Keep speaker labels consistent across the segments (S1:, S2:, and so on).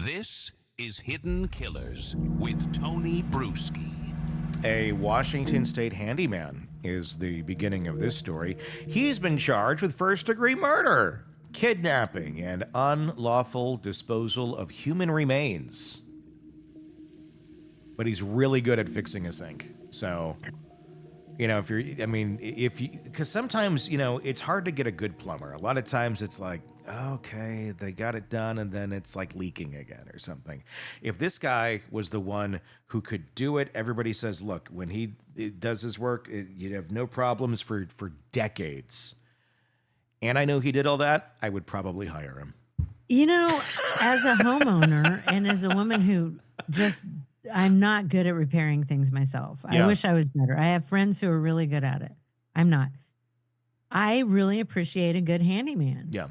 S1: This is Hidden Killers with Tony Bruschi.
S2: A Washington State handyman is the beginning of this story. He's been charged with first-degree murder, kidnapping, and unlawful disposal of human remains. But he's really good at fixing a sink. So, because sometimes, it's hard to get a good plumber. A lot of times it's like, okay, they got it done, and then it's like leaking again or something. If this guy was the one who could do it, everybody says, look, when he does his work, you'd have no problems for decades. And I know he did all that, I would probably hire him.
S3: As a homeowner and as a woman who I'm not good at repairing things myself.
S2: Yeah.
S3: I wish I was better. I have friends who are really good at it. I'm not. I really appreciate a good handyman.
S2: Yeah.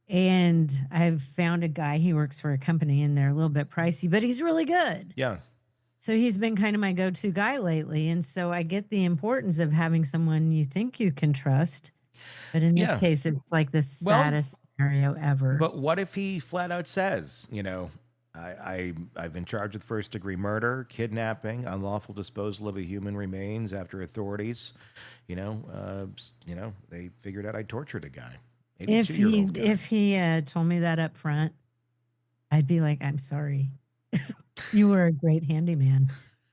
S3: And I've found a guy, he works for a company and they're a little bit pricey, but he's really good.
S2: Yeah.
S3: So he's been kind of my go-to guy lately. And so I get the importance of having someone you think you can trust. But in this case, it's like the saddest scenario ever.
S2: But what if he flat out says, I've been charged with first-degree murder, kidnapping, unlawful disposal of a human remains after authorities, they figured out I tortured a guy.
S3: If he told me that up front, I'd be like, I'm sorry. You were a great handyman.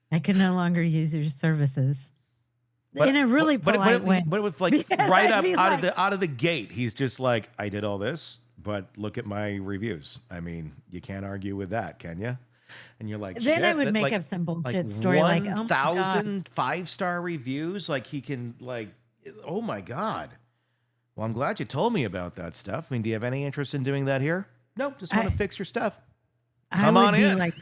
S3: I could no longer use your services. In a really polite way.
S2: But with right up out of the gate, he's just like, I did all this, but look at my reviews. I mean, you can't argue with that, can you? And you're like,
S3: then I would make up some bullshit story like
S2: 1,000 5-star reviews. Like he can oh my God. Well, I'm glad you told me about that stuff. I mean, do you have any interest in doing that here? No, just want to fix your stuff. Come on in.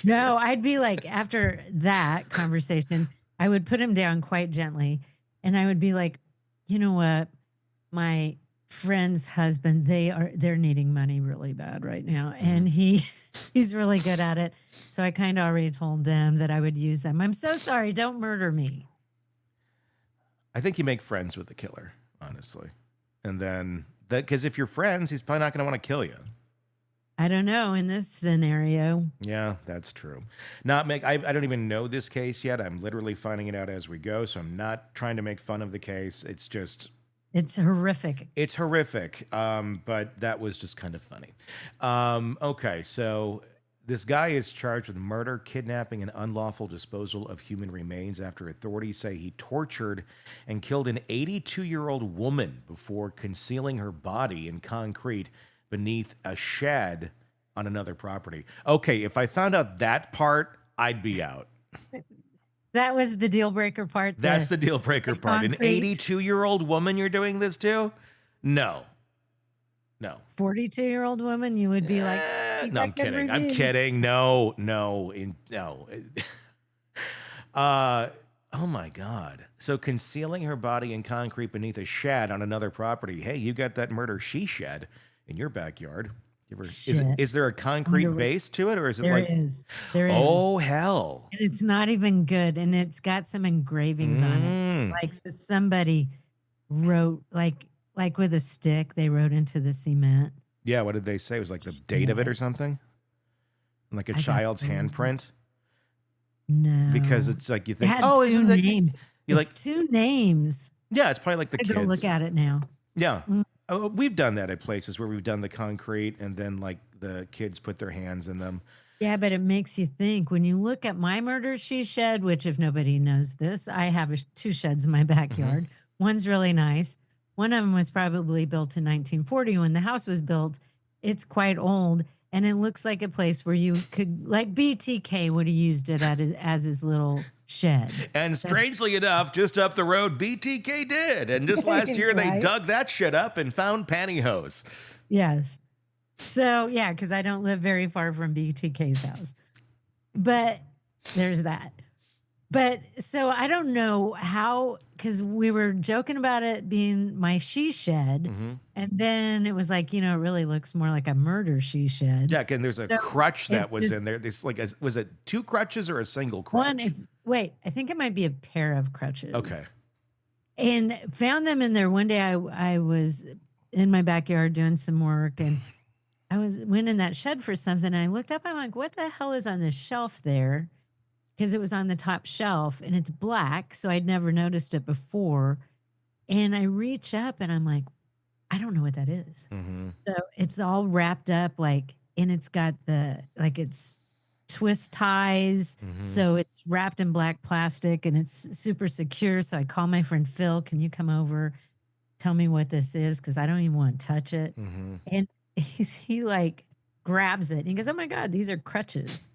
S3: No, I'd be like, after that conversation, I would put him down quite gently. And I would be like, you know what? My friend's husband, they're needing money really bad right now. And he's really good at it. So I kind of already told them that I would use them. I'm so sorry. Don't murder me.
S2: I think you make friends with the killer, honestly. And then because if you're friends, he's probably not going to want to kill you.
S3: I don't know in this scenario.
S2: Yeah, that's true. I don't even know this case yet. I'm literally finding it out as we go. So I'm not trying to make fun of the case. It's
S3: horrific.
S2: It's horrific. But that was just kind of funny. Okay. So this guy is charged with murder, kidnapping, and unlawful disposal of human remains after authorities say he tortured and killed an 82-year-old woman before concealing her body in concrete beneath a shed on another property. Okay, if I found out that part, I'd be out.
S3: That was the deal breaker part.
S2: That's the deal breaker part. An 82-year-old woman you're doing this to? No.
S3: 42-year-old woman, you would be like,
S2: no, I'm kidding. I'm kidding. No. Oh my God. So concealing her body in concrete beneath a shed on another property. Hey, you got that murder she shed in your backyard. Is there a concrete base to it, or is it
S3: There is.
S2: Oh hell.
S3: And it's not even good. And it's got some engravings on it. Like so somebody wrote like with a stick, they wrote into the cement.
S2: Yeah, what did they say? It was like the date of it or something? Like a child's handprint?
S3: No.
S2: Because it's like you think,
S3: isn't it names? It's two names.
S2: Yeah, it's probably like the kids.
S3: Go look at it now.
S2: Yeah. We've done that at places where we've done the concrete and then like the kids put their hands in them.
S3: Yeah, but it makes you think. When you look at my murder she shed, which if nobody knows this, I have 2 sheds in my backyard. One's really nice. One of them was probably built in 1940 when the house was built. It's quite old, and it looks like a place where you could, like BTK would have used it as his little shed.
S2: And strangely enough, just up the road, BTK did. And just last year, they dug that shit up and found pantyhose.
S3: Yes. So, yeah, because I don't live very far from BTK's house. But there's that. But so I don't know how, because we were joking about it being my she shed. And then it was like, it really looks more like a murder she shed.
S2: Yeah, and there's a crutch that was in there. This was it 2 crutches or a single crutch?
S3: I think it might be a pair of crutches.
S2: Okay.
S3: And found them in there one day. I was in my backyard doing some work and went in that shed for something. And I looked up. I'm like, what the hell is on this shelf there? Because it was on the top shelf and it's black, so I'd never noticed it before. And I reach up and I'm like, I don't know what that is.
S2: Mm-hmm.
S3: So it's all wrapped up like, and it's got it's twist ties.
S2: Mm-hmm.
S3: So it's wrapped in black plastic and it's super secure. So I call my friend Phil, can you come over, tell me what this is? Because I don't even want to touch it.
S2: Mm-hmm.
S3: And he like grabs it and he goes, oh my God, these are crutches.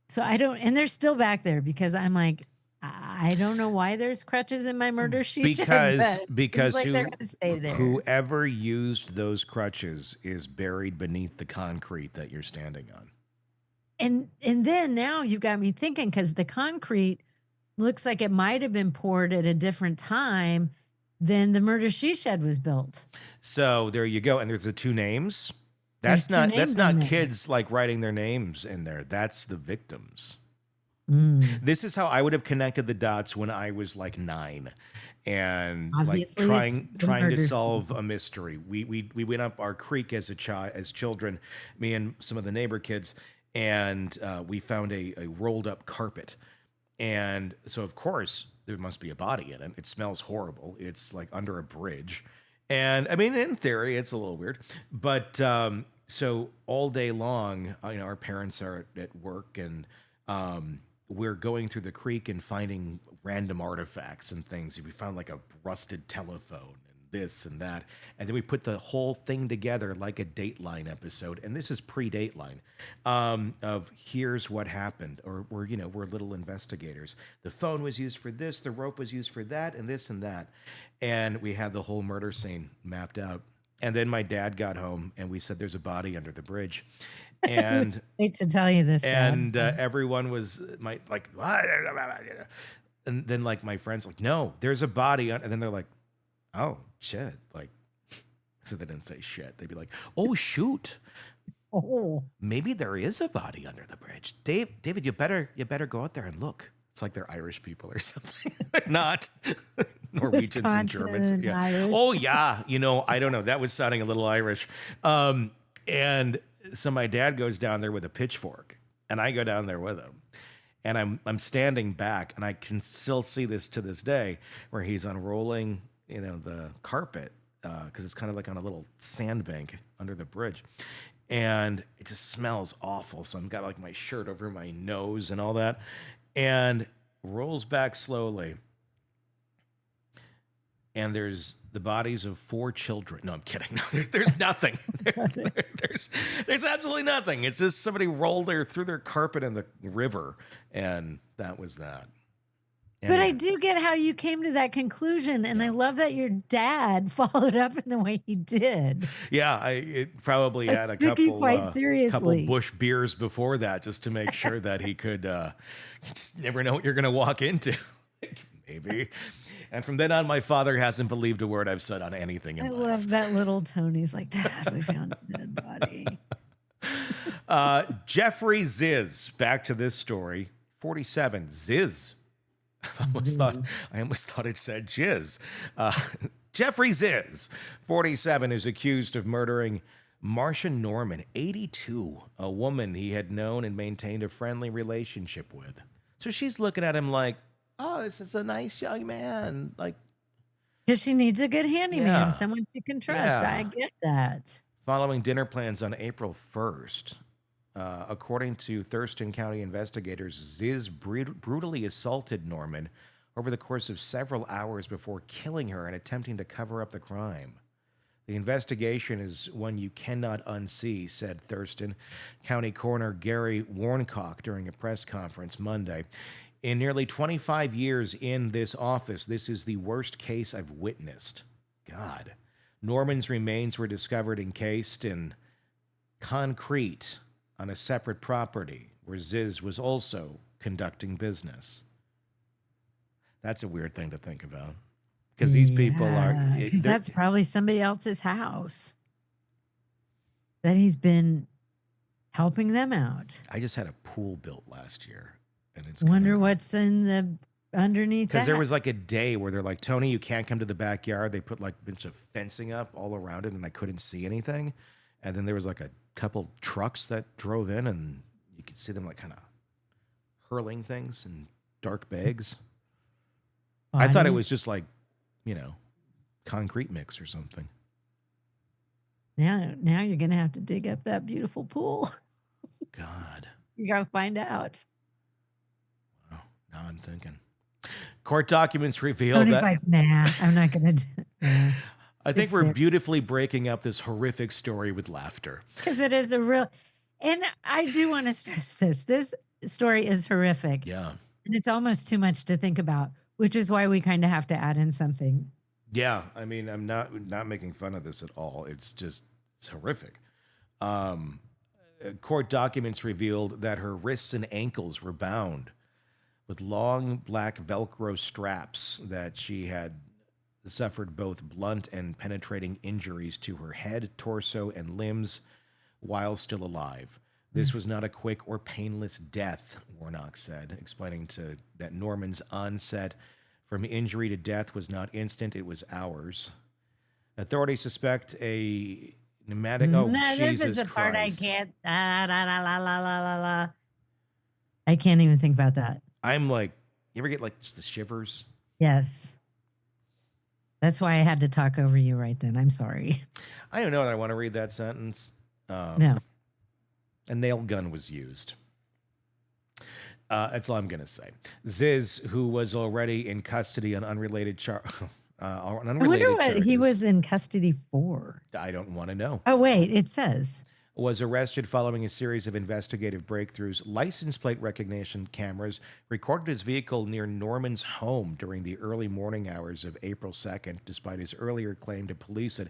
S3: So I don't, and they're still back there because I'm like, I don't know why there's crutches in my murder sheet.
S2: Because
S3: like they're gonna stay there.
S2: whoever used those crutches is buried beneath the concrete that you're standing on.
S3: And then now you've got me thinking, because the concrete looks like it might have been poured at a different time than the murder she shed was built.
S2: So there you go. And there's the two names.
S3: There's
S2: That's
S3: two names on
S2: not
S3: there.
S2: kids like writing their names in there. That's the victims.
S3: Mm.
S2: This is how I would have connected the dots when I was like 9 and
S3: Obviously,
S2: like
S3: it's the
S2: trying to
S3: murder
S2: solve a mystery. We went up our creek as children, me and some of the neighbor kids, and we found a rolled up carpet. And so of course there must be a body in it. It smells horrible. It's like under a bridge. And I mean, in theory, it's a little weird, but so all day long, our parents are at work, and we're going through the creek and finding random artifacts and things. We found like a rusted telephone and this and that, and then we put the whole thing together like a Dateline episode. And this is pre-Dateline, of here's what happened, or we're little investigators. The phone was used for this, the rope was used for that, and this and that. And we had the whole murder scene mapped out. And then my dad got home and we said, there's a body under the bridge. And
S3: hate to tell you this,
S2: and everyone was like, what? And then like my friends like, no, there's a body. And then they're like, oh shit. Like, so they didn't say shit. They'd be like, oh shoot.
S3: Oh,
S2: Maybe there is a body under the bridge. David, you better go out there and look. It's like they're Irish people or something. Not Norwegians and Germans.
S3: Wisconsin,
S2: Yeah.
S3: Irish.
S2: Oh yeah. I don't know. That was sounding a little Irish. And so my dad goes down there with a pitchfork, and I go down there with him. And I'm standing back, and I can still see this to this day, where he's unrolling, the carpet, because it's kind of like on a little sandbank under the bridge. And it just smells awful. So I've got like my shirt over my nose and all that, and rolls back slowly. And there's the bodies of 4 children. No, I'm kidding. No, there's nothing. There's absolutely nothing. It's just somebody threw their carpet in the river, and that was that.
S3: But I
S2: Anyway,
S3: do get how you came to that conclusion, and I love that your dad followed up in the way he did.
S2: yeah, it probably
S3: It
S2: had a
S3: took you
S2: couple
S3: quite
S2: couple
S3: seriously.
S2: bush beers before that, just to make sure that he could. You just never know what you're going to walk into. Maybe. And from then on, my father hasn't believed a word I've said on anything in
S3: I
S2: life.
S3: love that little Tony's like, Dad, we found a dead body.
S2: Jeffrey Zizz, back to this story. 47, Zizz. I almost thought it said jizz. Jeffrey Zizz, 47, is accused of murdering Marcia Norman, 82, a woman he had known and maintained a friendly relationship with. So she's looking at him like, oh, this is a nice young man. Like,
S3: Because she needs a good handyman,
S2: Yeah.
S3: someone she can trust.
S2: Yeah.
S3: I get that.
S2: following dinner plans on April 1st. According to Thurston County investigators, Zizz brutally assaulted Norman over the course of several hours before killing her and attempting to cover up the crime. The investigation is one you cannot unsee, said Thurston County Coroner Gary Warnock during a press conference Monday. In nearly 25 years in this office, this is the worst case I've witnessed. God. Norman's remains were discovered encased in concrete on a separate property where Zizz was also conducting business. That's a weird thing to think about. Because these people are...
S3: Because that's probably somebody else's house that he's been helping them out.
S2: I just had a pool built last year. And it's
S3: Wonder what's in the underneath that.
S2: Because there was like a day where they're like, Tony, you can't come to the backyard. They put like a bunch of fencing up all around it, and I couldn't see anything. And then there was like a couple trucks that drove in, and you could see them like kind of hurling things in dark bags. I thought it was
S3: Bodies.
S2: just like, you know, concrete mix or something.
S3: Now you're gonna have to dig up that beautiful pool.
S2: God.
S3: You gotta find out.
S2: Wow. Now I'm thinking. Court documents reveal
S3: Tony's
S2: that.
S3: like, nah, I'm not gonna do nah,
S2: I think
S3: it's
S2: we're
S3: there.
S2: beautifully breaking up this horrific story with laughter.
S3: Because it is a real, and I do want to stress this. This story is horrific.
S2: Yeah.
S3: And it's almost too much to think about, which is why we kind of have to add in something.
S2: Yeah. I mean, I'm not making fun of this at all. It's horrific. Court documents revealed that her wrists and ankles were bound with long black Velcro straps, that she had suffered both blunt and penetrating injuries to her head, torso, and limbs while still alive. This was not a quick or painless death, Warnock said, explaining that Norman's onset from injury to death was not instant, it was hours. Authorities suspect a pneumatic. Oh,
S3: No, this
S2: Jesus
S3: is the part I
S2: Christ.
S3: can't. La, la, la, la, la, la, la. I can't even think about that.
S2: I'm like, you ever get like just the shivers?
S3: Yes. That's why I had to talk over you right then. I'm sorry.
S2: I don't know that I want to read that sentence.
S3: No.
S2: A nail gun was used. That's all I'm going to say. Zizz, who was already in custody on unrelated
S3: I wonder what
S2: charges,
S3: he was in custody for.
S2: I don't want to know.
S3: Oh, wait, it says.
S2: Was arrested following a series of investigative breakthroughs. License plate recognition cameras recorded his vehicle near Norman's home during the early morning hours of April 2nd, despite his earlier claim to police that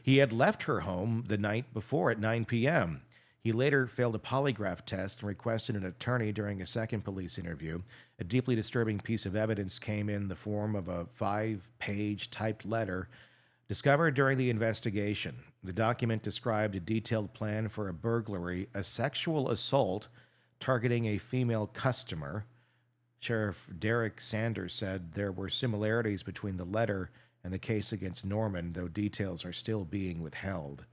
S2: he had left her home the night before at 9 p.m. He later failed a polygraph test and requested an attorney during a second police interview. A deeply disturbing piece of evidence came in the form of a 5-page typed letter discovered during the investigation. The document described a detailed plan for a burglary, a sexual assault targeting a female customer. Sheriff Derek Sanders said there were similarities between the letter and the case against Norman, though details are still being withheld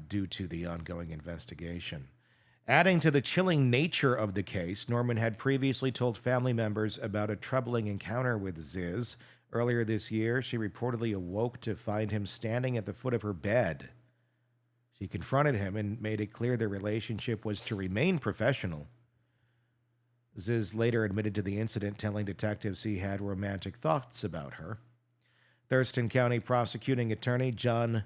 S2: due to the ongoing investigation. Adding to the chilling nature of the case, Norman had previously told family members about a troubling encounter with Zizz. Earlier this year, she reportedly awoke to find him standing at the foot of her bed. She confronted him and made it clear their relationship was to remain professional. Zizz later admitted to the incident, telling detectives he had romantic thoughts about her. Thurston County prosecuting attorney John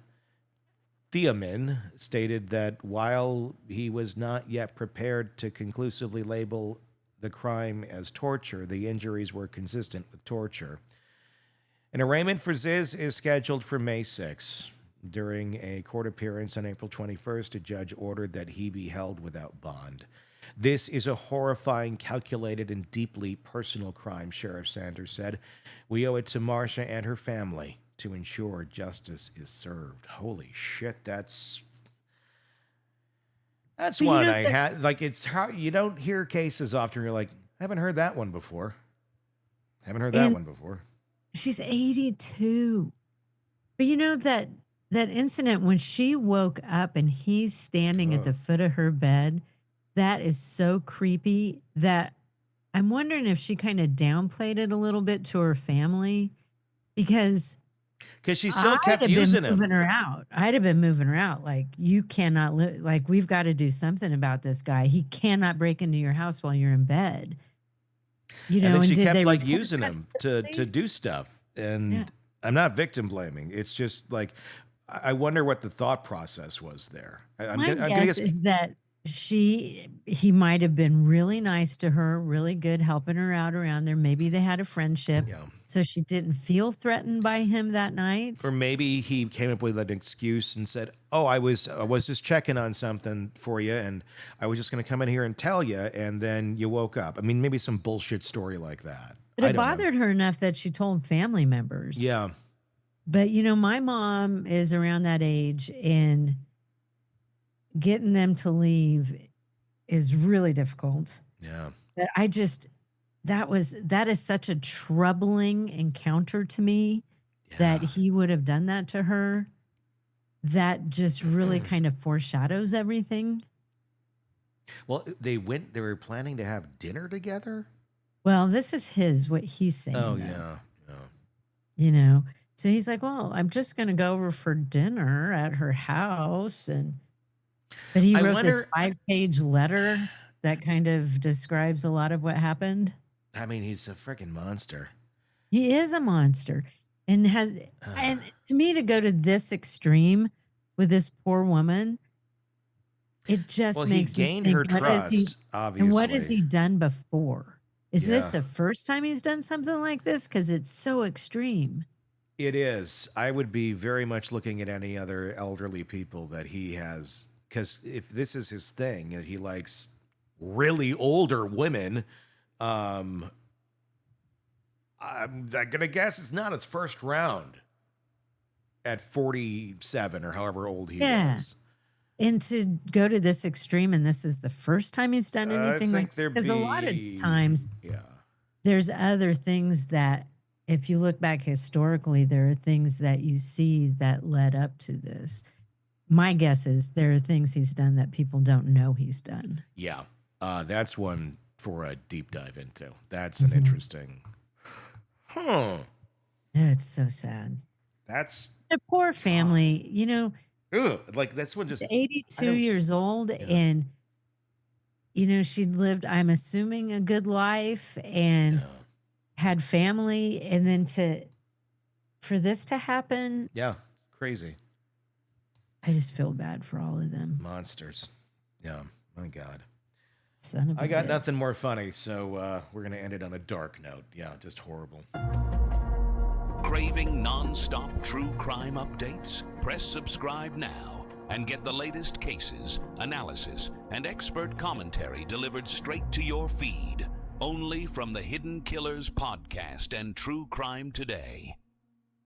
S2: Thiemann stated that while he was not yet prepared to conclusively label the crime as torture, the injuries were consistent with torture. An arraignment for Zizz is scheduled for May 6. During a court appearance on April 21st, a judge ordered that he be held without bond. This is a horrifying, calculated, and deeply personal crime, Sheriff Sanders said. We owe it to Marcia and her family to ensure justice is served. Holy shit, that's one I had. Like, it's how you don't hear cases often. You're like, I haven't heard that one before.
S3: She's 82. But you know that incident when she woke up and he's standing at the foot of her bed, that is so creepy that I'm wondering if she kind of downplayed it a little bit to her family, because
S2: she still kept using him.
S3: I'd have been moving her out. Like, you cannot live. Like, we've got to do something about this guy. He cannot break into your house while you're in bed. You know,
S2: and then she
S3: did
S2: kept
S3: they
S2: like
S3: report
S2: using
S3: that
S2: him
S3: to
S2: to do stuff. And
S3: Yeah.
S2: I'm not victim blaming. It's just like, I wonder what the thought process was there.
S3: My guess is that he might have been really nice to her, really good, helping her out around there. Maybe they had a friendship,
S2: Yeah.
S3: so she didn't feel threatened by him that night.
S2: Or maybe he came up with an excuse and said, "Oh, I was just checking on something for you, and I was just going to come in here and tell you, and then you woke up." I mean, maybe some bullshit story like that.
S3: But it bothered her enough that she told family members.
S2: Yeah.
S3: But you know, my mom is around that age, and getting them to leave is really difficult.
S2: Yeah.
S3: But that is such a troubling encounter to me, that he would have done that to her. that just really kind of foreshadows everything.
S2: Well, they were planning to have dinner together.
S3: Well, this is what he's saying.
S2: Oh,
S3: though.
S2: yeah.
S3: You know, so he's like, well, I'm just going to go over for dinner at her house. But he wrote this 5-page letter that kind of describes a lot of what happened.
S2: I mean, he's a freaking monster.
S3: He is a monster and and to me, to go to this extreme with this poor woman, it just makes me think,
S2: her trust, obviously.
S3: And what has he done before? Is this the first time he's done something like this? Because it's so extreme.
S2: It is. I would be very much looking at any other elderly people that he has, because if this is his thing, that he likes really older women, I'm gonna guess it's not his first round at 47 or however old he was.
S3: And to go to this extreme, and this is the first time he's done anything like that. Because a lot of times, there's other things that, if you look back historically, there are things that you see that led up to this. My guess is there are things he's done that people don't know he's done.
S2: Yeah, that's one for a deep dive into. That's an interesting.
S3: It's so sad.
S2: That's
S3: a poor family, you know.
S2: Like this one just
S3: 82 years old, and you know, she'd lived, I'm assuming, a good life and had family, and then for this to happen.
S2: Yeah, it's crazy.
S3: I just feel bad for all of them.
S2: Monsters. Yeah, my God.
S3: Son of a
S2: I got
S3: bitch.
S2: nothing more funny, so we're gonna end it on a dark note. Yeah, just horrible.
S1: Craving non-stop true crime updates? Press subscribe now and get the latest cases, analysis, and expert commentary delivered straight to your feed. Only from the Hidden Killers podcast and True Crime Today.